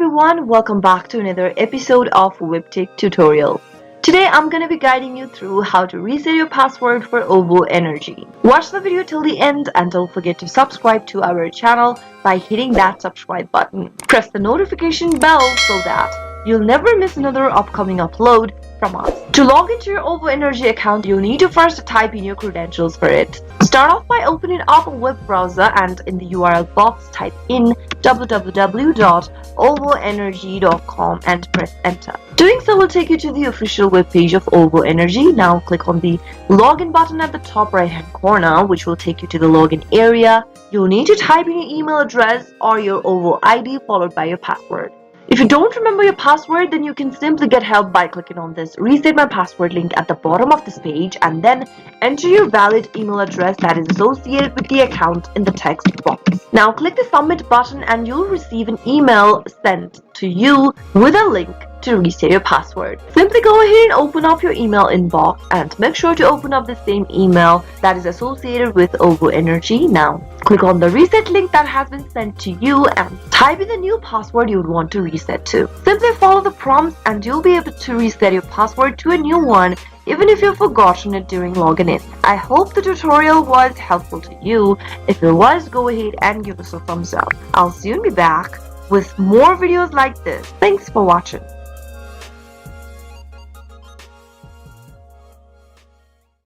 everyone, welcome back to another episode of Webtech Tutorial. Today I'm going to be guiding you through how to reset your password for OVO Energy. Watch the video till the end and don't forget to subscribe to our channel by hitting that subscribe button. Press the notification bell so that you'll never miss another upcoming upload from us. To log into your OVO Energy account, you'll need to first type in your credentials for it. Start off by opening up a web browser and in the URL box type in www.ovoenergy.com and press enter. Doing so will take you to the official webpage of OVO Energy. Now click on the login button at the top right hand corner, which will take you to the login area. You'll need to type in your email address or your OVO ID followed by your password. If you don't remember your password, then you can simply get help by clicking on this reset my password link at the bottom of this page and then enter your valid email address that is associated with the account in the text box. Now click the submit button and you'll receive an email sent to you with a link to reset your password. Simply go ahead and open up your email inbox and make sure to open up the same email that is associated with OVO Energy. Now click on the reset link that has been sent to you and type in the new password you would want to reset to. Simply follow the prompts and you'll be able to reset your password to a new one even if you've forgotten it during logging in. I hope the tutorial was helpful to you. If it was, go ahead and give us a thumbs up. I'll soon be back with more videos like this. Thanks for watching.